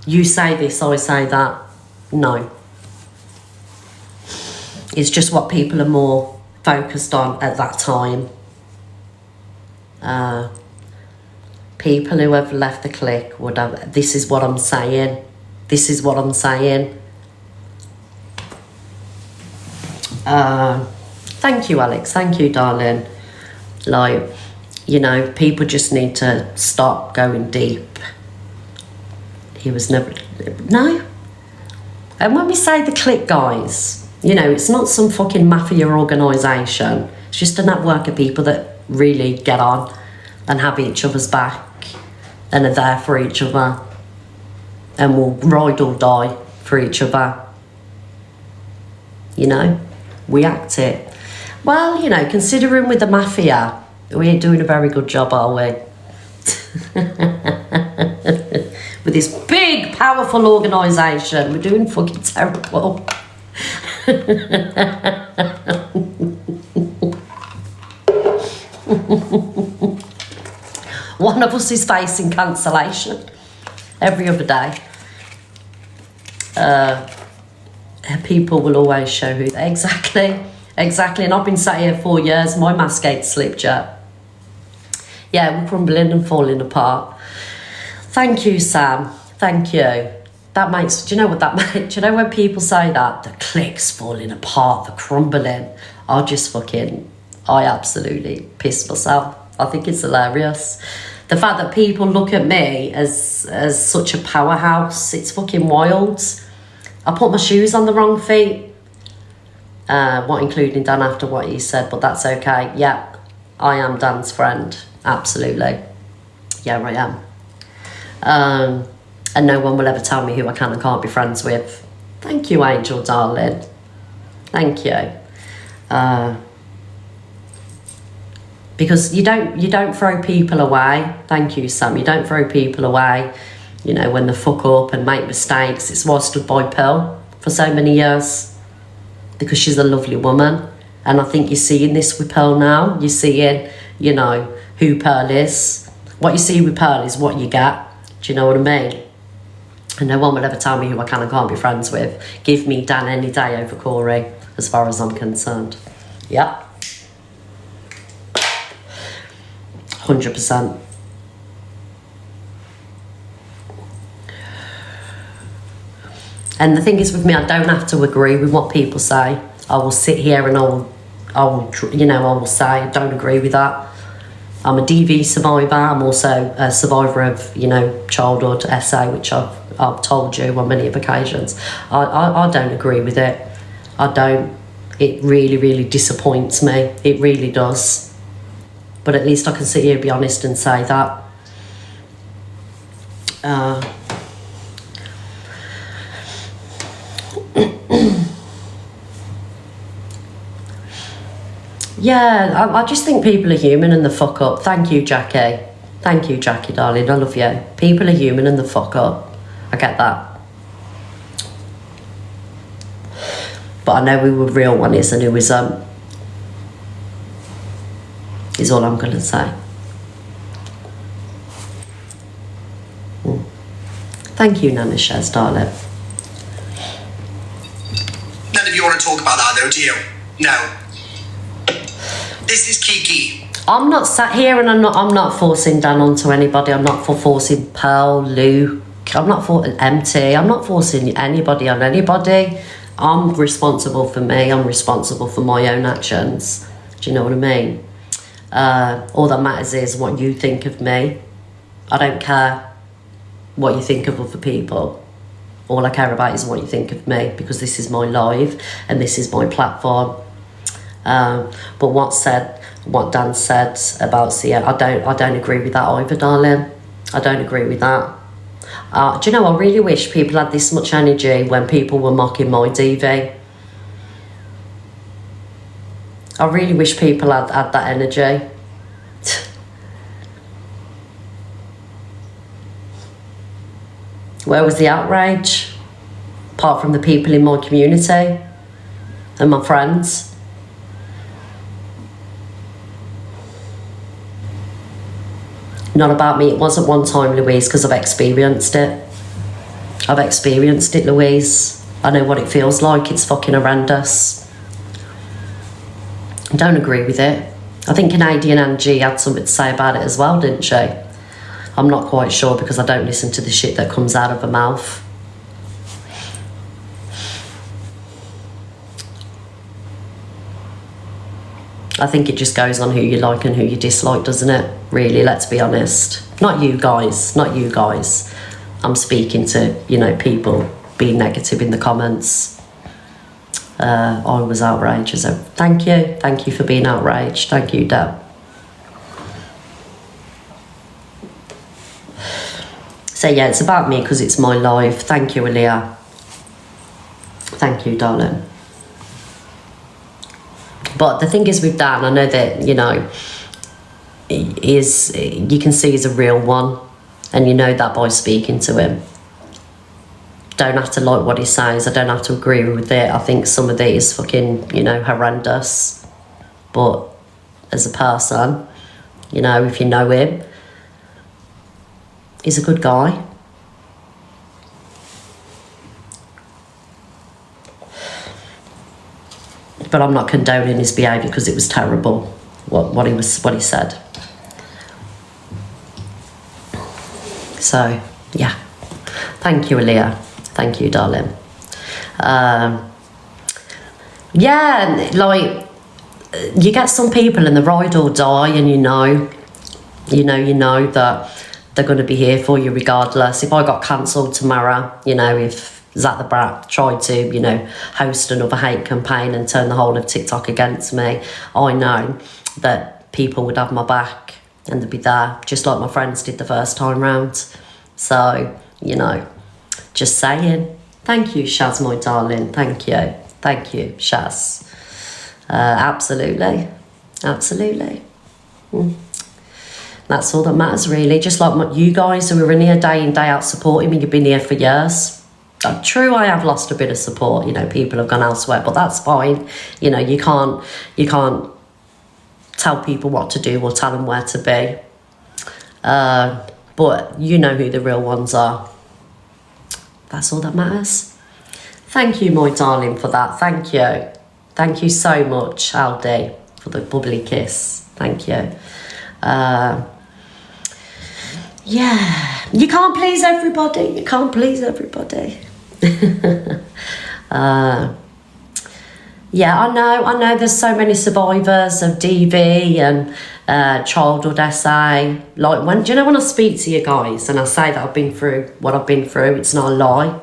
you say this, I say that. No. It's just what people are more focused on at that time. People who have left the clique would have, this is what I'm saying. This is what I'm saying. Thank you, Alex. Thank you, darling. Like, you know, people just need to stop going deep. He was never... No. And when we say the clique, guys, you know, it's not some fucking mafia organisation. It's just a network of people that really get on and have each other's back and are there for each other and will ride or die for each other. You know? We act it. Well, you know, considering with the mafia, we ain't doing a very good job, are we? With this big, powerful organisation, we're doing fucking terrible. One of us is facing cancellation every other day. People will always show who... Exactly. And I've been sat here 4 years, my mask ain't slipped yet. Yeah, we're crumbling and falling apart. Thank you, Sam. Thank you. That makes... Do you know what that makes? Do you know when people say that? The clique's falling apart, the crumbling. I absolutely piss myself. I think it's hilarious. The fact that people look at me as such a powerhouse, it's fucking wild. I put my shoes on the wrong feet. Not including Dan after what he said, but that's okay. Yeah, I am Dan's friend. Absolutely. Yeah, I am. And no one will ever tell me who I can and can't be friends with. Thank you, Angel, darling. Thank you. Because you don't throw people away. Thank you, Sam. You don't throw people away, you know, when they fuck up and make mistakes. It's why I stood by Pearl for so many years, because she's a lovely woman. And I think you're seeing this with Pearl now. You're seeing, you know, who Pearl is. What you see with Pearl is what you get. Do you know what I mean? And no one will ever tell me who I can and can't be friends with. Give me Dan any day over Corey, as far as I'm concerned. Yep. 100%. And the thing is with me, I don't have to agree with what people say. I will sit here and I will say I don't agree with that. I'm a DV survivor. I'm also a survivor of, you know, childhood SA, which I've told you on many occasions. I don't agree with it. I don't. It really, really disappoints me. It really does. But at least I can sit here and be honest and say that. Yeah, I just think people are human and they fuck up. Thank you, Jackie. Thank you, Jackie, darling. I love you. People are human and they fuck up. I get that. But I know who the real one is and who isn't. Is all I'm going to say. Thank you, Nana Shez, darling. None of you want to talk about that, though, do you? No. This is Kiki. I'm not sat here and I'm not forcing Dan onto anybody. I'm not forcing Pearl, Luke. I'm not for MT. I'm not forcing anybody on anybody. I'm responsible for me. I'm responsible for my own actions. Do you know what I mean? All that matters is what you think of me. I don't care what you think of other people. All I care about is what you think of me, because this is my life and this is my platform. But what Dan said about Sia, I don't agree with that either, darling. I don't agree with that. Do you know, I really wish people had this much energy when people were mocking my DV. I really wish people had that energy. Where was the outrage? Apart from the people in my community and my friends. Not about me. It wasn't one time, Louise, because I've experienced it. I've experienced it, Louise. I know what it feels like. It's fucking horrendous. I don't agree with it. I think Canadian Angie had something to say about it as well, didn't she? I'm not quite sure because I don't listen to the shit that comes out of her mouth. I think it just goes on who you like and who you dislike, doesn't it? Really, let's be honest. Not you guys, not you guys. I'm speaking to, you know, people being negative in the comments. I was outraged. So thank you for being outraged. Thank you, Deb. So yeah, it's about me because it's my life. Thank you, Aaliyah. Thank you, darling. But the thing is with Dan, I know that, you know, you can see he's a real one, and you know that by speaking to him. Don't have to like what he says, I don't have to agree with it. I think some of it is fucking, you know, horrendous. But as a person, you know, if you know him, he's a good guy. But I'm not condoning his behaviour because it was terrible, what he said. So, yeah. Thank you, Aaliyah. Thank you, darling. Yeah, like, you get some people and they ride or die, and you know that they're going to be here for you regardless. If I got cancelled tomorrow, you know, if Zach the Brat tried to, you know, host another hate campaign and turn the whole of TikTok against me, I know that people would have my back and they'd be there, just like my friends did the first time round. So, you know, just saying. Thank you, Shaz, my darling. Thank you, Shaz. Absolutely. That's all that matters, really. Just like you guys who are in here day in, day out supporting me, you've been here for years. True, I have lost a bit of support. You know, people have gone elsewhere, but that's fine. You know, you can't tell people what to do or tell them where to be. But you know who the real ones are. That's all that matters. Thank you, my darling, for that. Thank you. Thank you so much, Aldi, for the bubbly kiss. Thank you. Yeah, you can't please everybody. Yeah, I know there's so many survivors of DV and childhood SA. Like, do you know when I speak to you guys and I say that I've been through what I've been through, it's not a lie.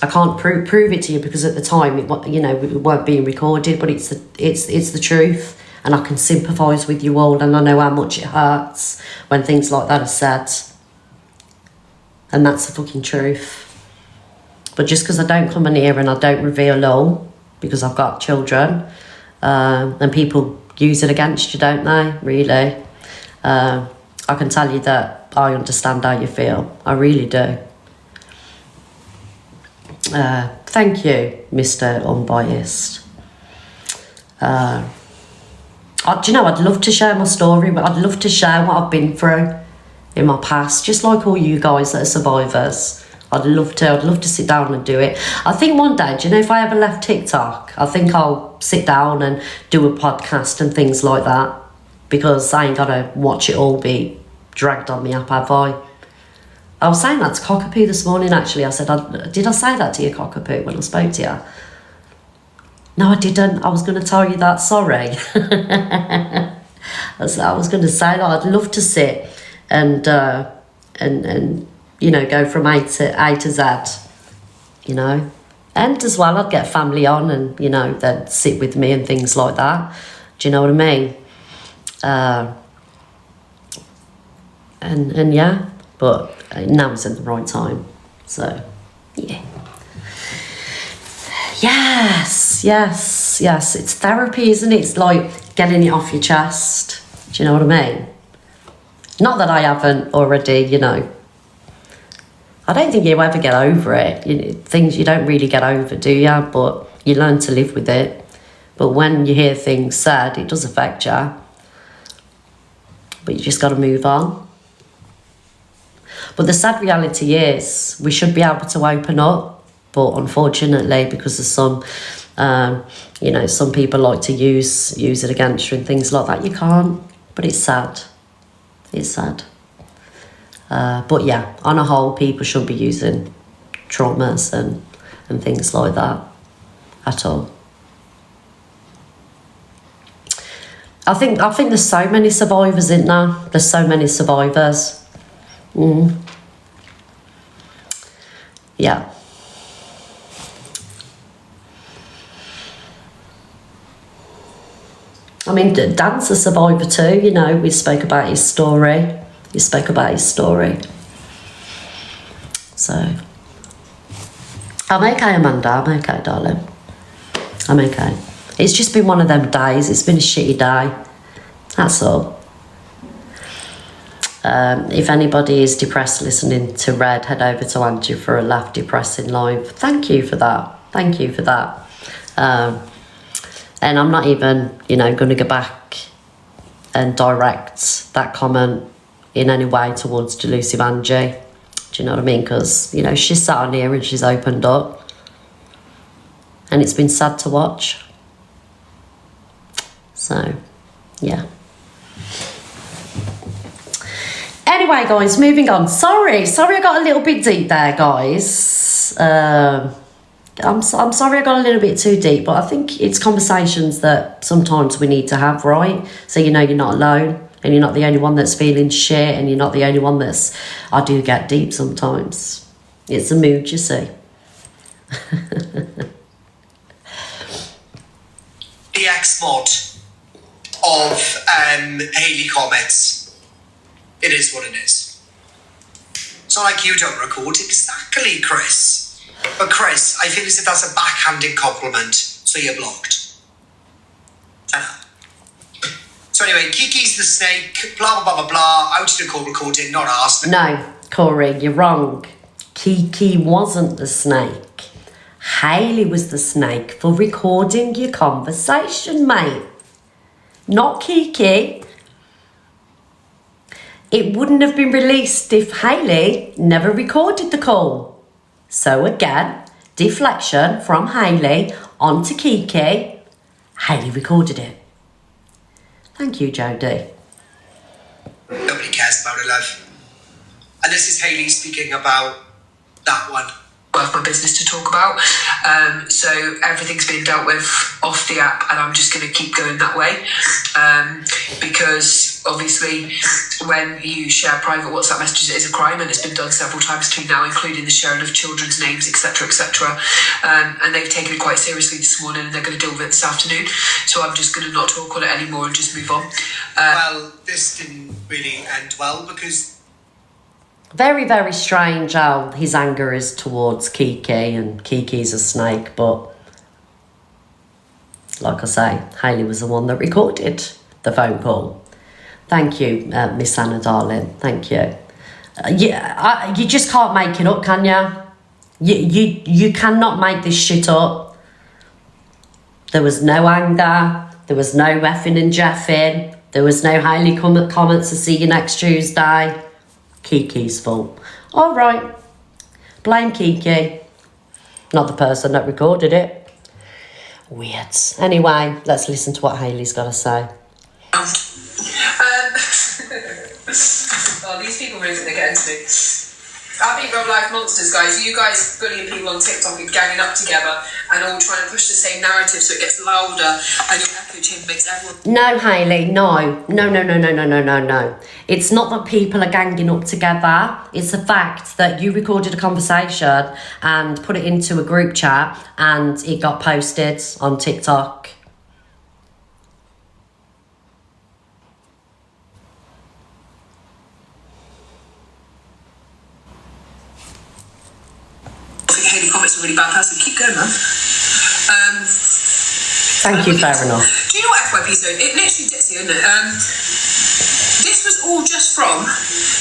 I can't prove it to you because at the time it weren't being recorded, but it's the truth, and I can sympathise with you all, and I know how much it hurts when things like that are said, and that's the fucking truth. But just because I don't come in here and I don't reveal all, because I've got children, and people use it against you, don't they? Really, I can tell you that I understand how you feel. I really do. Thank you, Mr. Unbiased. Do you know, I'd love to share my story, but I'd love to share what I've been through in my past, just like all you guys that are survivors. I'd love to sit down and do it. I think one day, do you know, if I ever left TikTok, I think I'll sit down and do a podcast and things like that, because I ain't got to watch it all be dragged on me up, have I? I was saying that to Cockapoo this morning, actually. I said, did I say that to you, Cockapoo, when I spoke to you? No, I didn't. I was going to tell you that, sorry. I was going to say that I'd love to sit and you know, go from A to Z, you know. And as well, I'd get family on and, you know, they'd sit with me and things like that. Do you know what I mean? And yeah, but now isn't the right time. So, yeah. Yes. It's therapy, isn't it? It's like getting it off your chest. Do you know what I mean? Not that I haven't already, you know. I don't think you ever get over it. Things you don't really get over, do you? But you learn to live with it. But when you hear things said, it does affect you. But you just got to move on. But the sad reality is we should be able to open up, but unfortunately, because of some, some people like to use it against you and things like that, you can't. But it's sad. It's sad. But yeah, on a whole, people shouldn't be using traumas and things like that at all. I think there's so many survivors in there. There's so many survivors. Yeah. I mean, Dan's a survivor too, we spoke about his story. So, I'm okay, Amanda. I'm okay, darling. I'm okay. It's just been one of them days. It's been a shitty day. That's all. If anybody is depressed listening to Red, head over to Angie for a Laugh Depressing live. Thank you for that. And I'm not even, going to go back and direct that comment in any way towards Delusive Angie. Do you know what I mean? Because, she's sat on here and she's opened up. And it's been sad to watch. So, yeah. Anyway, guys, moving on. Sorry, I got a little bit deep there, guys. I'm sorry I got a little bit too deep, but I think it's conversations that sometimes we need to have, right? So you're not alone, and you're not the only one that's feeling shit, and you're not the only one that's... I do get deep sometimes. It's a mood, you see. The X-mod of Hayley comments. It is what it is. It's not like you don't record. Exactly, Chris. But Chris, I feel as if that's a backhanded compliment, so you're blocked. So anyway, Kiki's the snake, blah, blah, blah, blah, blah. Out to the call recording, not asked. No, Corey, you're wrong. Kiki wasn't the snake. Hayley was the snake for recording your conversation, mate. Not Kiki. It wouldn't have been released if Hayley never recorded the call. So again, deflection from Hayley onto Kiki. Hayley recorded it. Thank you, Jodie. Nobody cares about it, love. And this is Hayley speaking about that one. Worth my business to talk about. So everything's being dealt with off the app, and I'm just going to keep going that way. Because obviously, when you share private WhatsApp messages, it is a crime, and it's been done several times between now, including the sharing of children's names, etc., etc. And they've taken it quite seriously this morning, and they're going to deal with it this afternoon. So I'm just going to not talk on it anymore and just move on. Well, this didn't really end well because. Very, very strange how his anger is towards Kiki, and Kiki's a snake, but like I say, Hayley was the one that recorded the phone call. Thank you, Miss Anna, darling. Thank you. You just can't make it up, can you? You cannot make this shit up. There was no anger. There was no effing and jeffing. There was no Hayley comments to see you next Tuesday. Kiki's fault. All right. Blame Kiki. Not the person that recorded it. Weird. Anyway, let's listen to what Hayley's got to say. Oh, these people really think they're getting to me. I beat real life monsters, guys. You guys bullying people on TikTok and ganging up together and all trying to push the same narrative so it gets louder and your echo chamber makes everyone... No, Hayley, no. No. It's not that people are ganging up together. It's the fact that you recorded a conversation and put it into a group chat and it got posted on TikTok. Hayley comments a really bad person. Keep going, man. Thank you, fair enough. Do you know what FYP is doing? It literally dits you, isn't it? This was all just from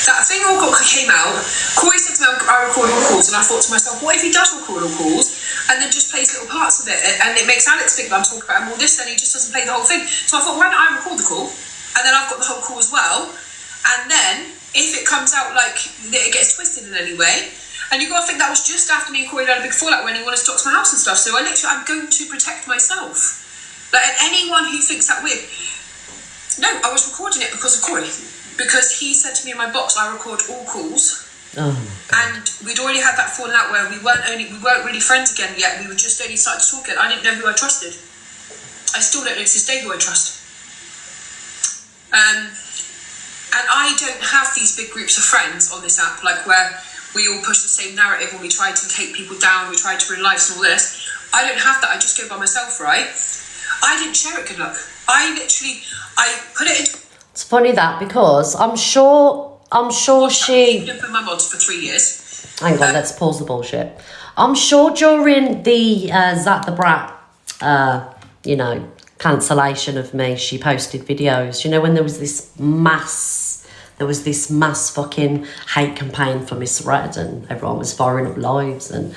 that thing all came out. Corey said to me, I record all calls, and I thought to myself, what if he does record all calls and then just plays little parts of it, and it makes Alex think that I'm talking about him all this, and he just doesn't play the whole thing. So I thought, why don't I record the call, and then I've got the whole call as well, and then if it comes out like that it gets twisted in any way. And you got to think that was just after me and Corey had a big fallout when he wanted to talk to my house and stuff. So I'm going to protect myself. Like, and anyone who thinks that weird, no, I was recording it because of Corey. Because he said to me in my box, I record all calls. Oh, and we'd already had that falling out where we weren't really friends again yet. We were just only started talking. I didn't know who I trusted. I still don't know to this day who I trust. And I don't have these big groups of friends on this app, like where we all push the same narrative and we try to take people down, we try to ruin lives and all this. I don't have that. I just go by myself, right? I didn't share it, good luck. I put it into... It's funny that, because I'm sure she... I've been with my mods for 3 years. Hang on, let's pause the bullshit. I'm sure during the Zach the Brat, cancellation of me, she posted videos. You know, when there was this mass fucking hate campaign for Miss Red, and everyone was firing up lives and,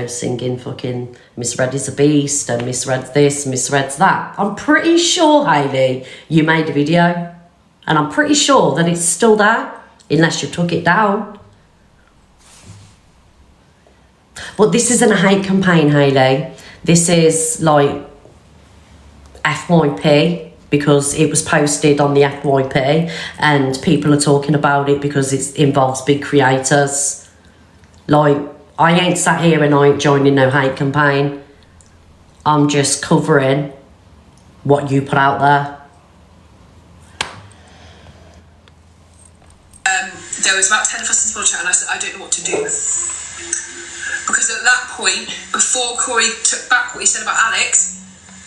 singing fucking Miss Red is a beast and Miss Red's this, Miss Red's that. I'm pretty sure, Hayley, you made a video, and I'm pretty sure that it's still there, unless you took it down. But this isn't a hate campaign, Hayley. This is like FYP, because it was posted on the FYP and people are talking about it because it involves big creators. Like, I ain't sat here and I ain't joining no hate campaign. I'm just covering what you put out there. There was about 10 of us in the chat and I said, I don't know what to do. Because at that point, before Corey took back what he said about Alex,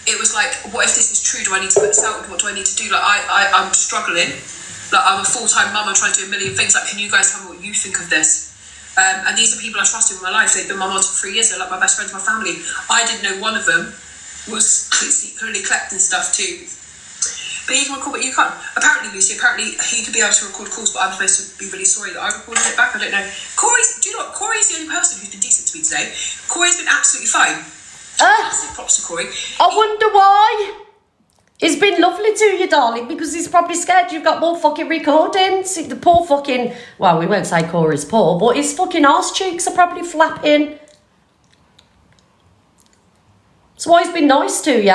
it was like, what if this is true? Do I need to put this out? What do I need to do? Like, I'm struggling. Like, I'm a full-time mum. I'm trying to do a million things. Like, can you guys tell me what you think of this? And these are people I trusted in my life. They've been my mods for 3 years. They're like my best friends, my family. I didn't know one of them was secretly collecting stuff too. But he can record, but you can't. Apparently, Lucy, he could be able to record calls, but I'm supposed to be really sorry that I recorded it back. I don't know. Do you know what? Corey's the only person who's been decent to me today. Corey's been absolutely fine. Props to Corey. I wonder why. He's been lovely to you, darling, because he's probably scared you've got more fucking recordings. The poor fucking... Well, we won't say Corey's poor, but his fucking arse cheeks are probably flapping. That's why he's been nice to you.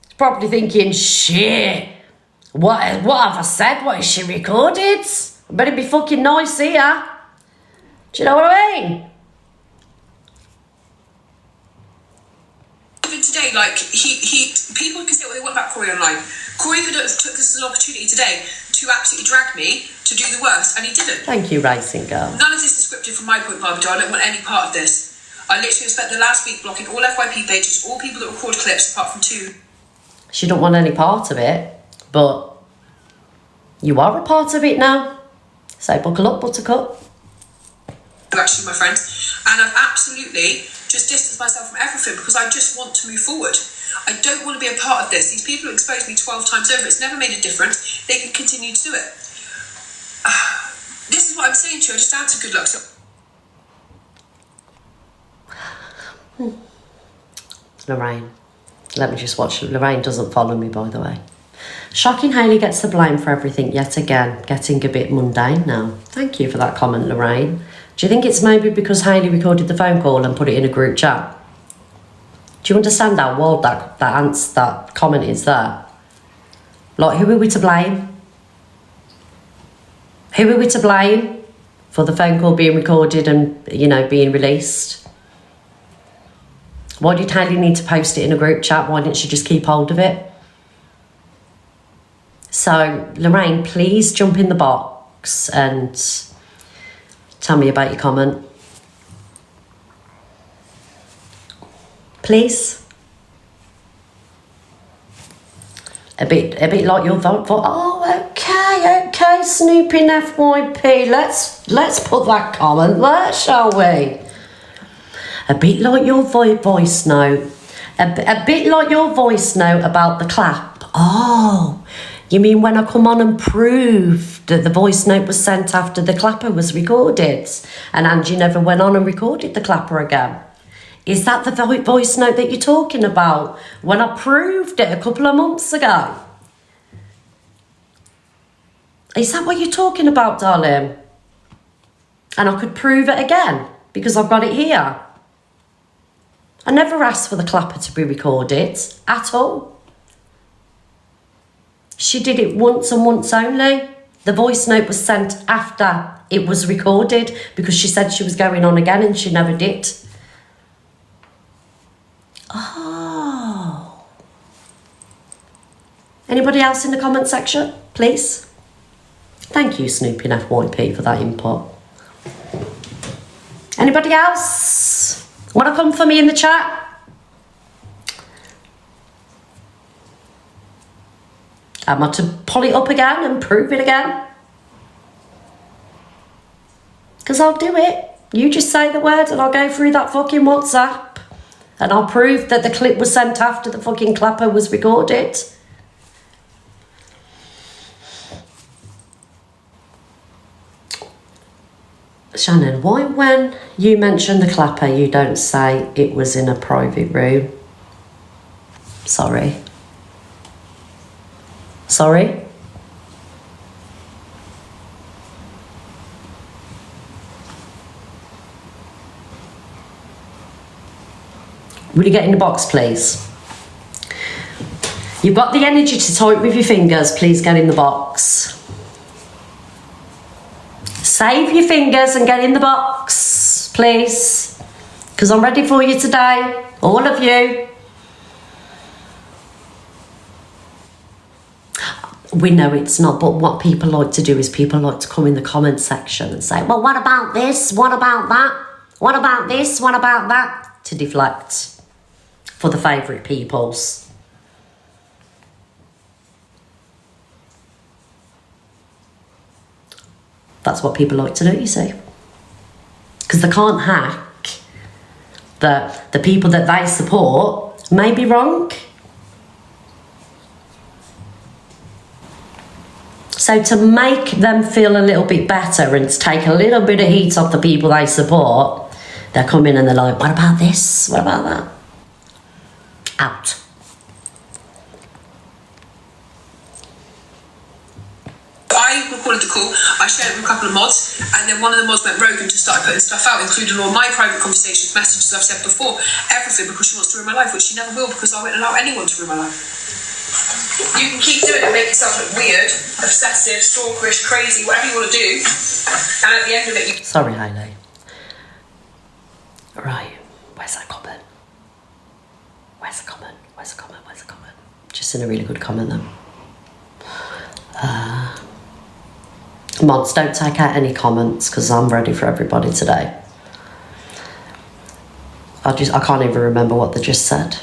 He's probably thinking, shit, what have I said? What has she recorded? I better be fucking nice here. Do you know what I mean? Even today, like, people can say what they want about Corey online. Corey could have took this as an opportunity today to absolutely drag me to do the worst, and he didn't. Thank you, Racing Girl. None of this is scripted from my point, Barbara. I don't want any part of this. I literally spent the last week blocking all FYP pages, all people that record clips, apart from 2. She don't want any part of it, but you are a part of it now. So buckle up, buttercup. They're actually my friends, and I've absolutely just distanced myself from everything because I just want to move forward. I don't want to be a part of this. These people who exposed me 12 times over, it's never made a difference. They can continue to do it. This is what I'm saying to you. I just answered good luck. So Lorraine. Let me just watch. Lorraine doesn't follow me, by the way. Shocking Hayley gets the blame for everything yet again. Getting a bit mundane now. Thank you for that comment, Lorraine. Do you think it's maybe because Hayley recorded the phone call and put it in a group chat? Do you understand how wild that comment is there? Like, who are we to blame? Who are we to blame for the phone call being recorded and, being released? Why did Hayley need to post it in a group chat? Why didn't she just keep hold of it? So, Lorraine, please jump in the box and tell me about your comment. Please. A bit like your vote for... Oh, okay, snooping FYP. Let's put that comment there, shall we? A bit like your voice note. A bit like your voice note about the clap. Oh, you mean when I come on and prove that the voice note was sent after the clapper was recorded and Angie never went on and recorded the clapper again? Is that the voice note that you're talking about? When I proved it a couple of months ago? Is that what you're talking about, darling? And I could prove it again because I've got it here. I never asked for the clapper to be recorded at all. She did it once and once only. The voice note was sent after it was recorded because she said she was going on again and she never did. Oh. Anybody else in the comment section, please? Thank you, Snoopy and FYP, for that input. Anybody else want to come for me in the chat? Am I to pull it up again and prove it again? Because I'll do it. You just say the word and I'll go through that fucking WhatsApp and I'll prove that the clip was sent after the fucking clapper was recorded. Shannon, why when you mention the clapper you don't say it was in a private room? Sorry. Sorry? Will you get in the box, please? You've got the energy to type with your fingers, please get in the box. Save your fingers and get in the box, please. Because I'm ready for you today, all of you. We know it's not, but what people like to do is people like to come in the comment section and say, well, what about this? What about that? What about this? What about that? To deflect for the favourite peoples. That's what people like to do, you see. Because they can't hack that the people that they support may be wrong. So to make them feel a little bit better and to take a little bit of heat off the people they support, they come in and they're like, what about this? What about that? Out. I recorded the call, I shared it with a couple of mods, and then one of the mods went rogue and just started putting stuff out, including all my private conversations, messages I've said before, everything, because she wants to ruin my life, which she never will, because I won't allow anyone to ruin my life. You can keep doing it, make yourself look weird, obsessive, stalkerish, crazy, whatever you want to do, and at the end of it, you... Sorry, Hayley. Right, where's that comment? Where's the comment? Where's the comment? Where's the comment? Just in a really good comment, though. Mods, don't take out any comments because I'm ready for everybody today. I can't even remember what they just said.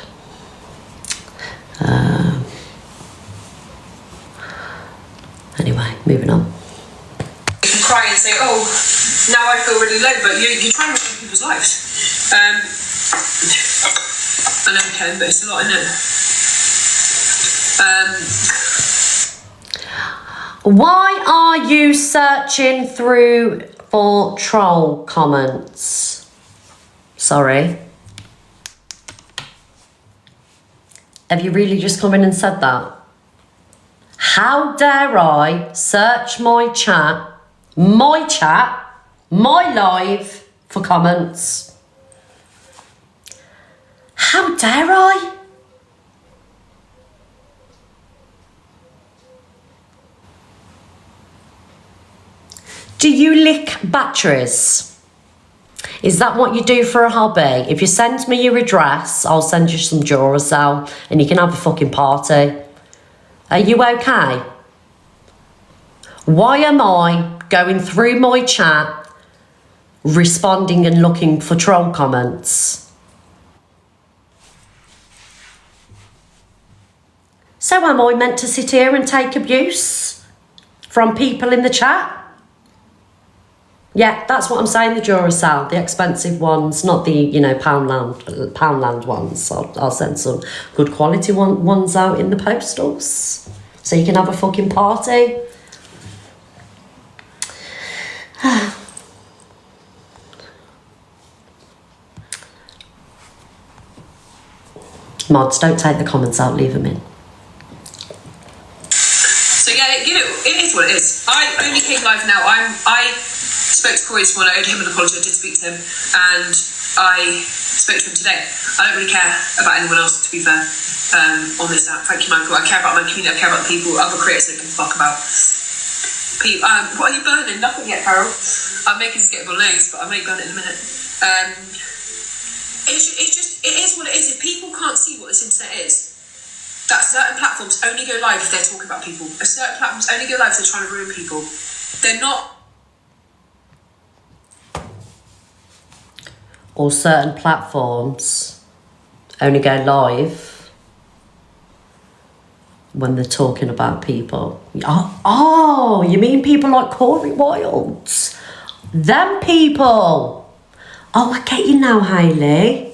Anyway, moving on. You can cry and say, oh, now I feel really low, but you're trying to ruin people's lives. I know you can, but it's a lot, isn't it? Why are you searching through for troll comments? Sorry. Have you really just come in and said that? How dare I search my chat, my live for comments? How dare I? Do you lick batteries? Is that what you do for a hobby? If you send me your address, I'll send you some Duracell and you can have a fucking party. Are you okay? Why am I going through my chat, responding and looking for troll comments? So am I meant to sit here and take abuse from people in the chat? Yeah, that's what I'm saying, the Duracell, the expensive ones, not the, Poundland ones. I'll send some good quality ones out in the postals so you can have a fucking party. Mods, don't take the comments out, leave them in. So yeah, it is what it is. I came live now. I spoke to Corey this morning. I owed him an apology. I did speak to him, and I spoke to him today. I don't really care about anyone else, to be fair, on this app. Thank you, Michael. I care about my community. I care about the people, other creators that can fuck about. People, what are you burning? Nothing yet, Carol. I'm making this get bolognese, but I may burn it in a minute. It is what it is. If people can't see what this internet is, that certain platforms only go live if they're talking about people. Certain platforms only go live if they're trying to ruin people. They're not. Or certain platforms only go live when they're talking about people. Oh, you mean people like Corey Wilds? Them people. Oh, I get you now, Hayley.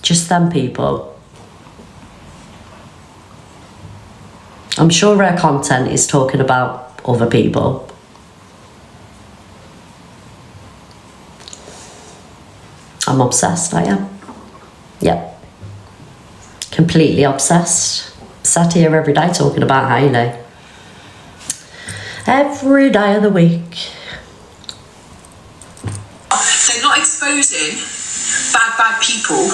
Just them people. I'm sure her content is talking about other people. I'm obsessed, I am. Yep. Completely obsessed. Sat here every day talking about Hayley. Every day of the week. They're not exposing bad people.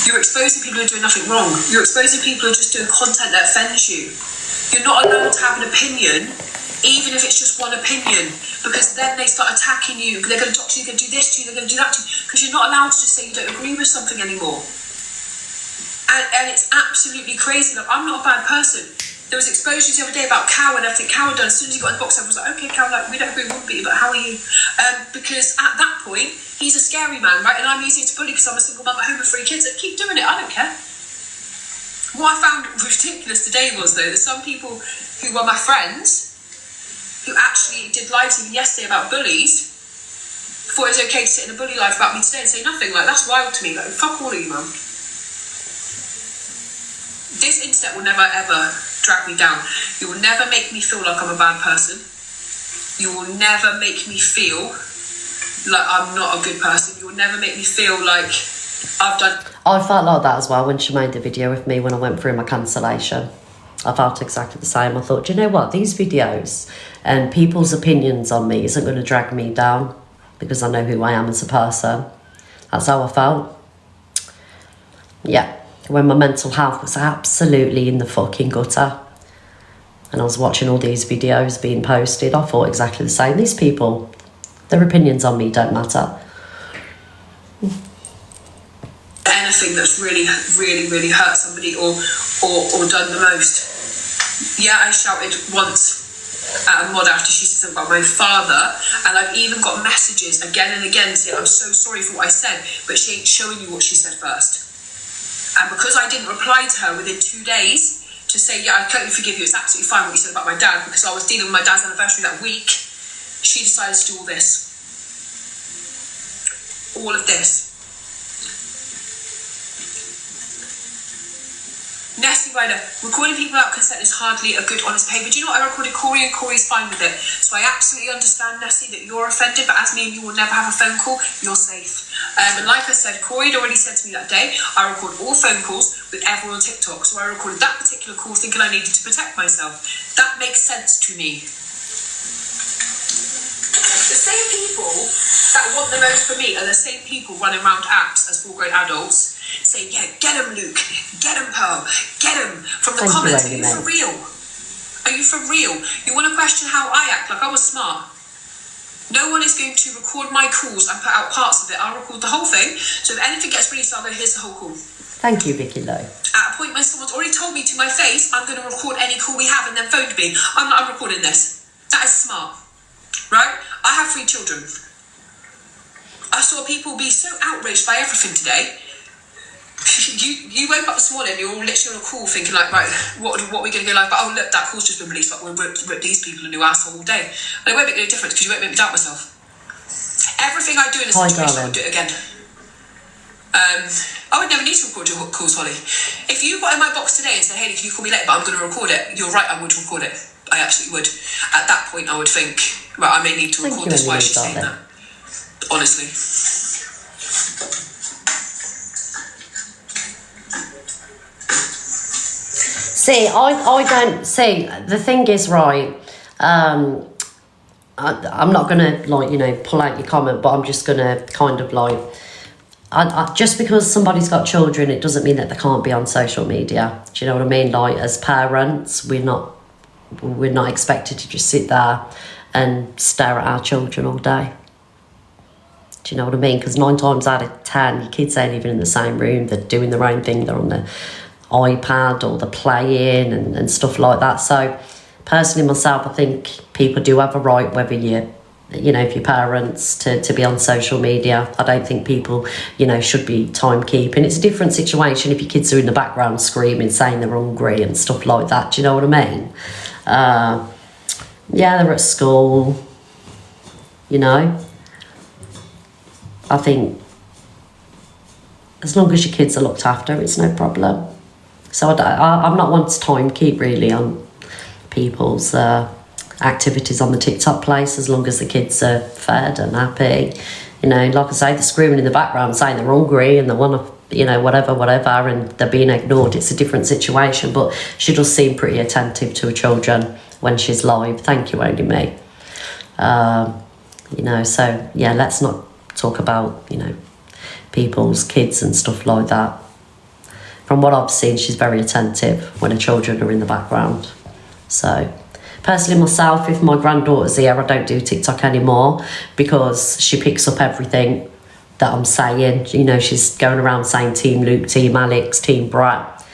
You're exposing people who are doing nothing wrong. You're exposing people who are just doing content that offends you. You're not allowed to have an opinion, even if it's just one opinion, because then they start attacking you. They're going to talk to you, they're going to do this to you, they're going to do that to you, because you're not allowed to just say you don't agree with something anymore. And it's absolutely crazy. Like, I'm not a bad person. There was exposures the other day about Cow and everything Cow had done. As soon as he got in the box, I was like, okay, Cow, like, we don't agree, wouldn't be, but how are you? Because at that point, he's a scary man, right? And I'm easier to bully because I'm a single mum at home with 3 kids. And keep doing it, I don't care. What I found ridiculous today was, though, that some people who were my friends, who actually did lives even yesterday about bullies, thought it was okay to sit in a bully live about me today and say nothing. Like, that's wild to me. Like, fuck all of you, man. This internet will never, ever drag me down. You will never make me feel like I'm a bad person. You will never make me feel like I'm not a good person. You will never make me feel like I've done... I felt like that as well when she made the video with me when I went through my cancellation. I felt exactly the same. I thought, do you know what? These videos and people's opinions on me isn't going to drag me down because I know who I am as a person. That's how I felt. Yeah. When my mental health was absolutely in the fucking gutter and I was watching all these videos being posted, I thought exactly the same. These people, their opinions on me don't matter. Anything that's really, really, really hurt somebody or done the most. Yeah, I shouted once at a mod after she said something about my father, and I've even got messages again and again saying I'm so sorry for what I said, but she ain't showing you what she said first. And because I didn't reply to her within 2 days to say, yeah, I totally forgive you, it's absolutely fine what you said about my dad, because I was dealing with my dad's anniversary that week, she decided to do all this. All of this. Nessie Ryder, recording people without consent is hardly a good, honest behaviour. Do you know what? I recorded Corey and Corey's fine with it. So I absolutely understand, Nessie, that you're offended, but as me and you will never have a phone call, you're safe. And like I said, Corey had already said to me that day, I record all phone calls with everyone on TikTok. So I recorded that particular call thinking I needed to protect myself. That makes sense to me. The same people that want the most from me are the same people running around apps as full-grown adults saying, yeah, get him, Luke, get him, Pearl, get him, from the comments. Are you for real? Are you for real? You want to question how I act like I was smart? No one is going to record my calls and put out parts of it. I'll record the whole thing. So if anything gets released, I'll go, here's the whole call. Thank you, Vicky Lowe. At a point when someone's already told me to my face, I'm going to record any call we have and then phoned me. I'm recording this. That is smart. Right? I have 3 children. I saw people be so outraged by everything today. You woke up this morning, you're all literally on a call thinking like, right, what are we going to go like? But oh look, that call's just been released, like we'll rip these people a new asshole all day. And it won't make any difference because you won't make me doubt myself. Everything I do in a situation, I would do it again. I would never need to record your calls, Holly. If you got in my box today and said, hey, can you call me later, but I'm going to record it, you're right, I would record it. I absolutely would. At that point, I would think, right, I may need to record this. Why is she saying that? Honestly. See, I don't see. The thing is, right. I'm not gonna pull out your comment, but I'm just gonna kind of just because somebody's got children, it doesn't mean that they can't be on social media. Do you know what I mean? Like, as parents, we're not expected to just sit there and stare at our children all day. Do you know what I mean? Because 9 times out of 10, your kids ain't even in the same room. They're doing their own thing. They're on the iPad or they're playing and stuff like that. So personally, myself, I think people do have a right, whether if your parents, to be on social media. I don't think people, should be timekeeping. It's a different situation if your kids are in the background screaming, saying they're hungry and stuff like that. Do you know what I mean? They're at school, I think as long as your kids are looked after, it's no problem. So I'm not one to timekeep really on people's activities on the TikTok place, as long as the kids are fed and happy. Like I say, they're screaming in the background saying they're hungry and they want to, whatever, and they're being ignored. It's a different situation, but she does seem pretty attentive to her children when she's live. Thank you, only me. So yeah, let's not talk about, people's kids and stuff like that. From what I've seen, she's very attentive when her children are in the background. So personally, myself, if my granddaughter's here, I don't do TikTok anymore because she picks up everything that I'm saying. She's going around saying Team Luke, Team Alex, Team Brat,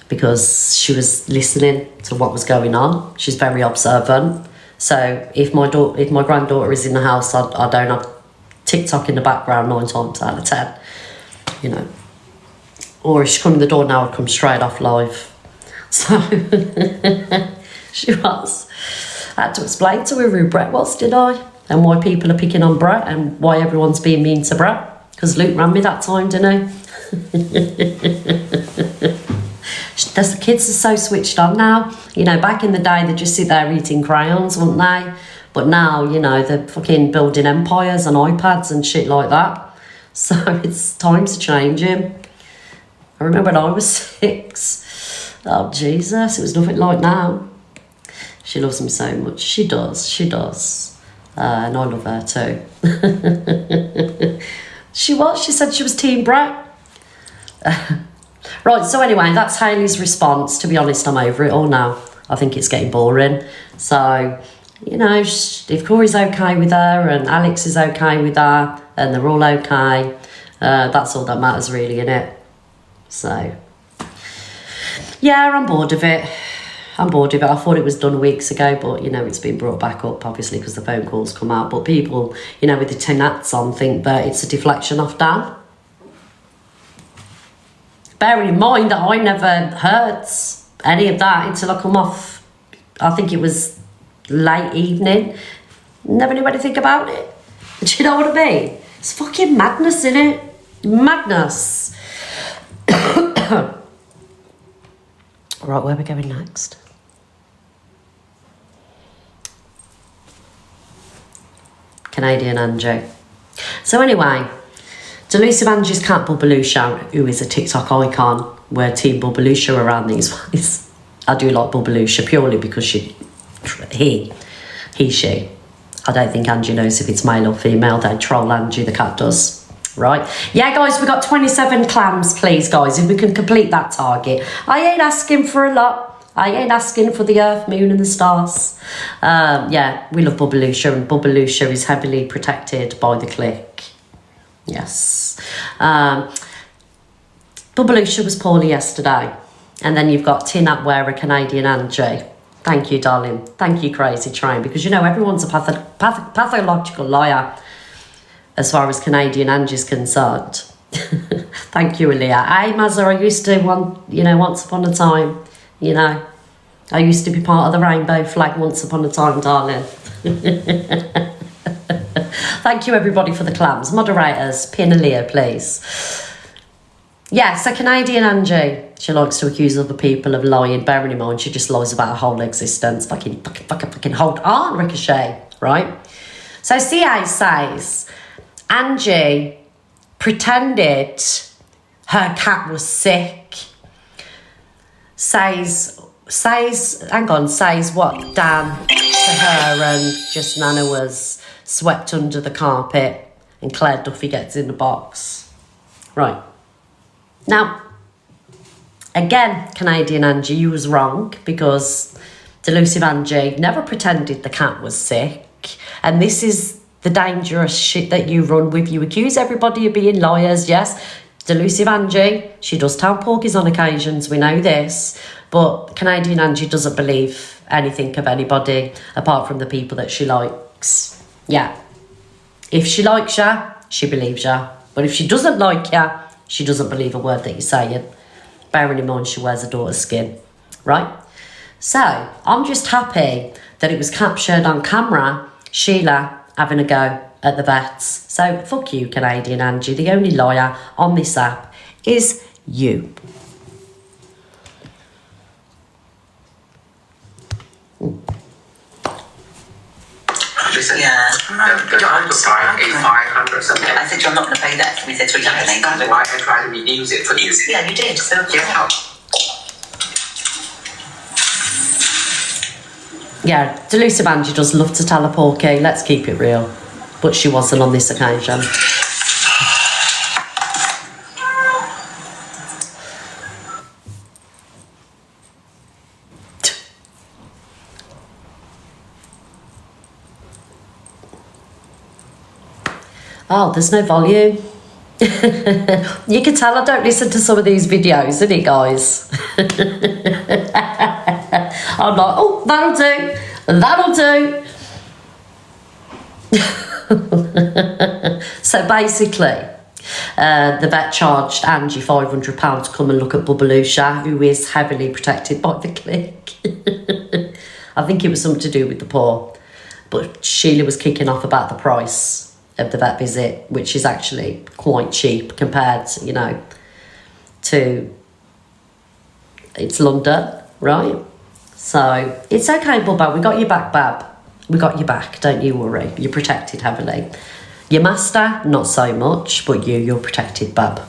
because she was listening to what was going on. She's very observant. So if my granddaughter is in the house, I don't have TikTok in the background 9 times out of 10. Or if she come in the door now, I'd come straight off live. So she was. I had to explain to her who Brett was, did I? And why people are picking on Brett and why everyone's being mean to Brett. Because Luke ran me that time, didn't he? The kids are so switched on now. Back in the day, they'd just sit there eating crayons, wouldn't they? But now, they're fucking building empires on iPads and shit like that. So it's times are changing. I remember when I was 6. Oh, Jesus, it was nothing like now. She loves me so much. She does. And I love her too. She said she was Team Brett. Right, so anyway, that's Hayley's response. To be honest, I'm over it all now. I think it's getting boring. So, if Corey's okay with her and Alex is okay with her and they're all okay, that's all that matters really, innit? So, yeah, I'm bored of it. I thought it was done weeks ago, but, it's been brought back up, obviously, because the phone calls come out. But people, with the tin hats on, think that it's a deflection off Dan. Bearing in mind that I never heard any of that until I come off, I think it was late evening. Never knew anything about it. Do you know what I mean? It's fucking madness, innit? Madness. Right, where are we going next? Canadian Angie. So anyway, Delusive Angie's cat Bubbalusha, who is a TikTok icon, we're Team Bubbalusha around these ways. I do like Bubbalusha purely because she. I don't think Angie knows if it's male or female. They troll Angie, the cat does. Right? Yeah, guys, we got 27 clams, please, guys, if we can complete that target. I ain't asking for a lot. I ain't asking for the earth, moon and the stars. Yeah, we love Bubbalusha, and Bubbalusha is heavily protected by the clique. Yes. Bubbalusha was poorly yesterday. And then you've got Tin Hat Wearer, Canadian Angie. Thank you, darling. Thank you, Crazy Train, because everyone's a pathological liar as far as Canadian Angie's concerned. Thank you, Aaliyah. Hey, Mazza, I used to once upon a time, I used to be part of the rainbow flag once upon a time, darling. Thank you, everybody, for the clams. Moderators, pin Aaliyah, please. Yeah, so Canadian Angie, she likes to accuse other people of lying. Bearing in mind, she just lies about her whole existence. Fucking hold on, Ricochet, right? So CA says, Angie pretended her cat was sick. says what Dan to her and just Nana was swept under the carpet and Claire Duffy gets in the box. Right. Now, again, Canadian Angie, you was wrong because Delusive Angie never pretended the cat was sick. And this is the dangerous shit that you run with. You accuse everybody of being liars, yes. Delusive Angie, she does tell porkies on occasions, we know this. But Canadian Angie doesn't believe anything of anybody apart from the people that she likes. Yeah. If she likes you, she believes you. But if she doesn't like you, she doesn't believe a word that you're saying. Bearing in mind she wears a daughter's skin. Right? So, I'm just happy that it was captured on camera, Sheila having a go at the vets. So, fuck you, Canadian Angie. The only liar on this app is you. Listen, Yeah. the price is 500 something. I said you're not going to pay that. We said 300. That's why I try to reduce it for you. Yeah, you did. So Yeah. Yeah, Delusive Angie does love to tell a porky, let's keep it real. But she wasn't on this occasion. Oh, there's no volume. You can tell I don't listen to some of these videos, isn't it, guys? I'm like, oh, that'll do. That'll do. So basically, the vet charged Angie £500 to come and look at Bubbalusha, who is heavily protected by the clique. I think it was something to do with the paw. But Sheila was kicking off about the price of the vet visit, which is actually quite cheap compared, you know, to it's London, right? So it's okay, Bubba. We got your back, Bab. We got your back. Don't you worry. You're protected heavily. Your master, not so much, but you're protected, Bab.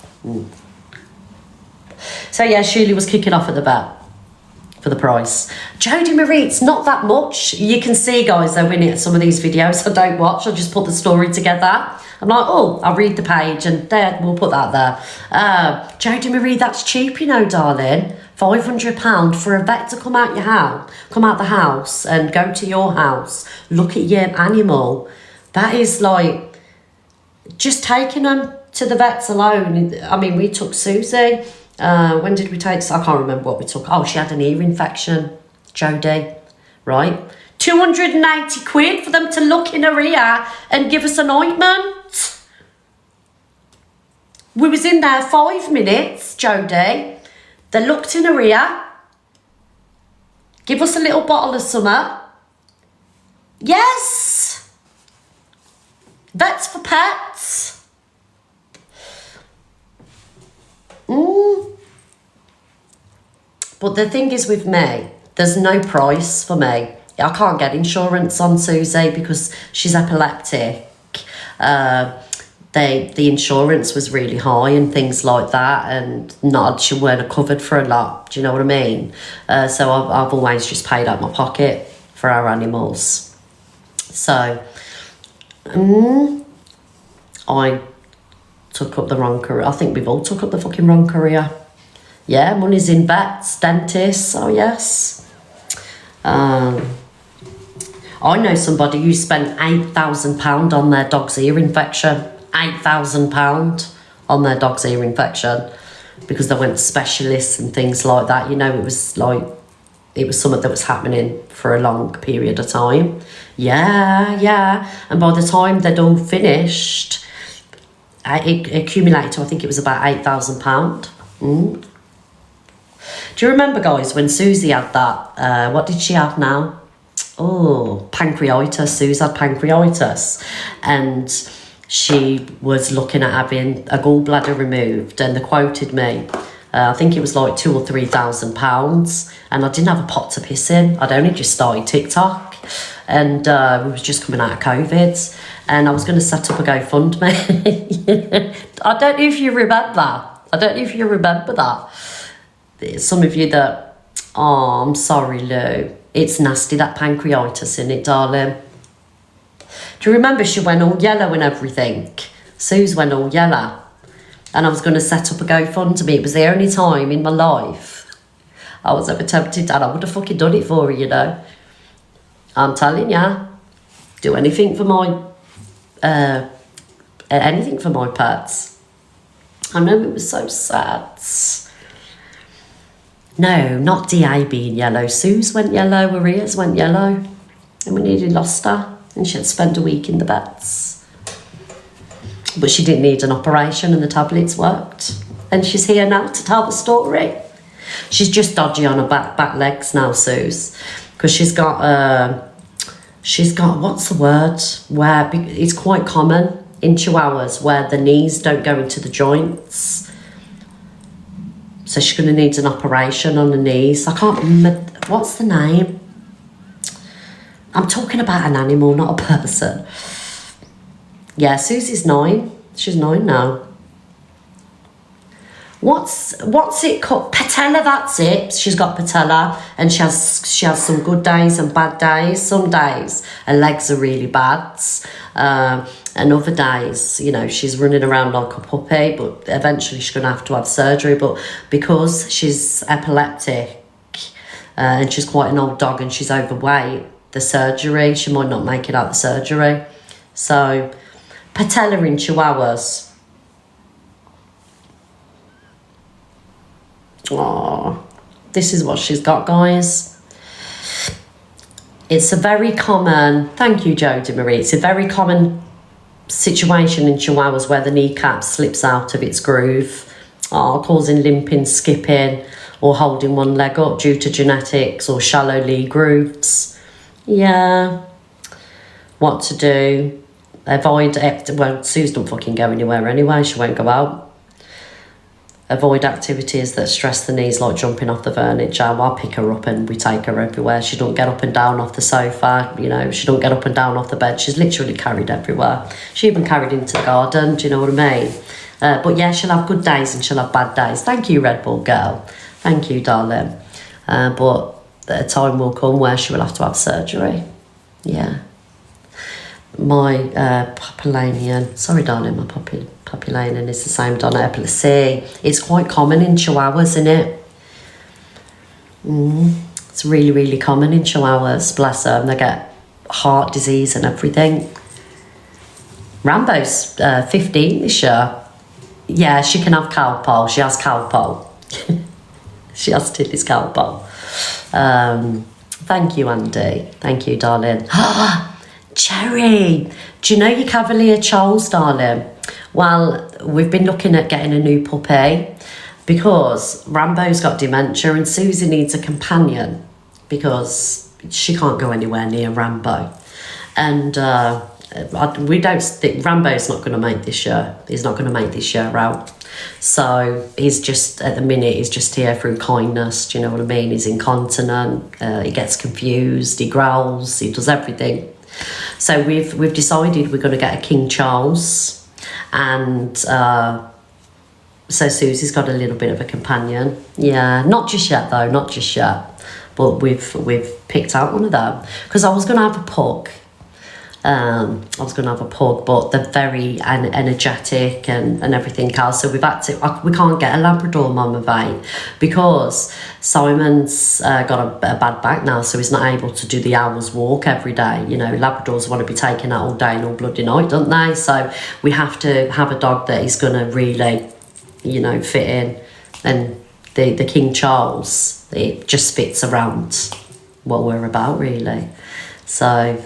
So yeah, Sheila was kicking off at the vet for the price. Jodie Marie, it's not that much. You can see, guys, though, in some of these videos I don't watch. I just put the story together. I'm like, oh, I'll read the page and there, we'll put that there. Jodie Marie, that's cheap, you know, darling. £500 for a vet to come out the house and go to your house, look at your animal. That is like just taking them to the vets alone. I mean, we took Susie. When did we take? I can't remember what we took. Oh, she had an ear infection, Jodie, right? 280 quid for them to look in her ear and give us an ointment. We was in there 5 minutes, Jodie. They looked in her ear, give us a little bottle of summer. Yes. Vets for pets. But the thing is with me, there's no price for me. I can't get insurance on Susie because she's epileptic. The insurance was really high and things like that, and she weren't covered for a lot. Do you know what I mean? So I've always just paid out my pocket for our animals. So I took up the wrong career. I think we've all took up the fucking wrong career. Yeah, money's in vets, dentists. Oh yes. I know somebody who spent £8,000 on their dog's ear infection. £8,000 on their dog's ear infection because they went to specialists and things like that. You know, it was something that was happening for a long period of time. Yeah. And by the time they'd all finished, it accumulated to, I think it was about £8,000. Do you remember, guys, when Susie had that, what did she have now? Oh, pancreatitis. Susie had pancreatitis. And she was looking at having a gallbladder removed, and they quoted me. I think it was like £2,000 or £3,000, and I didn't have a pot to piss in. I'd only just started TikTok, and we was just coming out of COVID, and I was going to set up a GoFundMe. I don't know if you remember that. Some of you that Oh, I'm sorry, Lou. It's nasty, that pancreatitis in it, darling. Do you remember she went all yellow and everything? Suze went all yellow. And I was going to set up a GoFundMe. It was the only time in my life I was ever tempted, and I would have fucking done it for her, you know. I'm telling ya. Do anything for my... anything for my pets. I know, it was so sad. No, not DA being yellow. Suze went yellow, her ears went yellow. And we nearly lost her. And she had spent a week in the vets. But she didn't need an operation and the tablets worked. And she's here now to tell the story. She's just dodgy on her back legs now, Suze. Because she's got, what's the word? Where it's quite common in Chihuahuas where the knees don't go into the joints. So she's going to need an operation on the knees. I can't remember, what's the name? I'm talking about an animal, not a person. Yeah, Susie's 9. She's 9 now. What's it called? Patella, that's it. She's got patella, and she has some good days and bad days. Some days her legs are really bad, and other days, you know, she's running around like a puppy, but eventually she's going to have surgery. But because she's epileptic, and she's quite an old dog and she's overweight, the surgery, she might not make it out the surgery. So, patella in Chihuahuas. Oh, this is what she's got, guys. It's a very common, thank you, Jodie Marie, it's a very common situation in Chihuahuas where the kneecap slips out of its groove, causing limping, skipping, or holding one leg up due to genetics or shallow leg grooves. Yeah. What to do? Avoid, well, Suze don't fucking go anywhere anyway, she won't go out. Avoid activities that stress the knees, like jumping off the furniture. I'll pick her up and we take her everywhere. She don't get up and down off the sofa, you know, she don't get up and down off the bed. She's literally carried everywhere. She even carried into the garden, do you know what I mean? But yeah, she'll have good days and she'll have bad days. Thank you, Red Bull girl. Thank you, darling. But a time will come where she will have to have surgery. Yeah. My Papillanian, sorry darling, my Papillanian is the same Donna epilepsy. It's quite common in Chihuahuas, isn't it? It's really, really common in Chihuahuas, bless them. They get heart disease and everything. Rambo's 15 this year. Yeah, she can have Calpol. She has Calpol. She has Tilly's Calpol. Thank you, Andy. Thank you, darling. Cherry, do you know your Cavalier Charles, darling? Well, we've been looking at getting a new puppy because Rambo's got dementia and Susie needs a companion because she can't go anywhere near Rambo. And we don't think Rambo's not going to make this year. He's not going to make this year out. So he's just, at the minute, he's just here through kindness. Do you know what I mean? He's incontinent, he gets confused, he growls, he does everything. So we've decided we're going to get a King Charles, and so Susie's got a little bit of a companion. Yeah, not just yet though, not just yet. But we've picked out one of them because I was going to have a pug. But they're very energetic and everything else. So we can't get a Labrador, Mama Vate, because Simon's got a bad back now, so he's not able to do the hours walk every day. You know, Labradors want to be taken out all day and all bloody night, don't they? So we have to have a dog that is going to really, you know, fit in. And the King Charles, it just fits around what we're about, really. So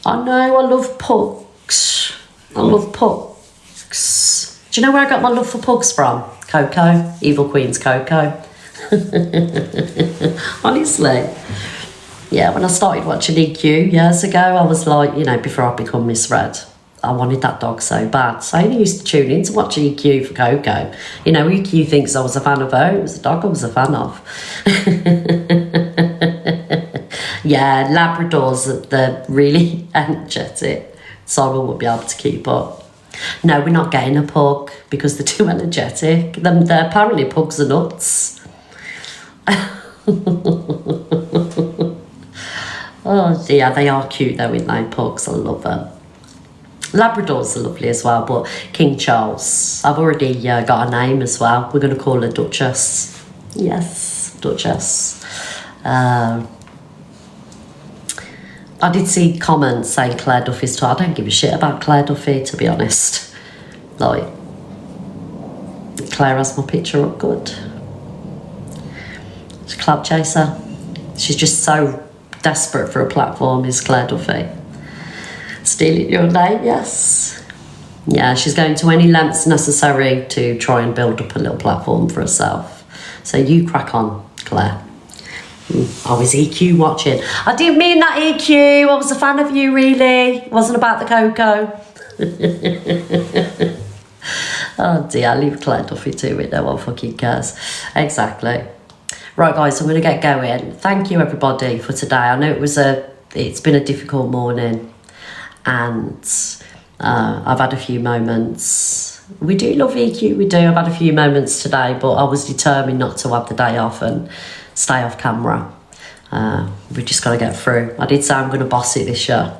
I know, I love pugs. I love pugs. Do you know where I got my love for pugs from? Coco, Evil Queen's Coco. Honestly. Yeah, when I started watching EQ years ago, I was like, you know, before I become Miss Red, I wanted that dog so bad. So I only used to tune in to watch EQ for Coco. You know, EQ thinks I was a fan of her. It was a dog I was a fan of. Yeah, Labradors, they're really energetic. Simon won't be able to keep up. No, we're not getting a pug because they're too energetic. Apparently pugs are nuts. Oh dear, they are cute though, with no pugs. I love them. Labradors are lovely as well, but King Charles, I've already got a name as well. We're going to call her Duchess. Yes, Duchess. I did see comments saying Claire Duffy's tall. I don't give a shit about Claire Duffy, to be honest. Like, Claire has my picture up good. She's a clout chaser. She's just so desperate for a platform, is Claire Duffy. Stealing your name, yes. Yeah, she's going to any lengths necessary to try and build up a little platform for herself. So you crack on, Claire. I was EQ watching. I didn't mean that, EQ. I was a fan of you, really. It wasn't about the cocoa. Oh dear, I leave Claire Duffy to it. No one fucking cares. Exactly. Right, guys, I'm going to get going. Thank you, everybody, for today. I know it's been a difficult morning, and I've had a few moments. We do love EQ, we do. I've had a few moments today, but I was determined not to have the day off and stay off camera. We just got to get through. I did say I'm going to boss it this year.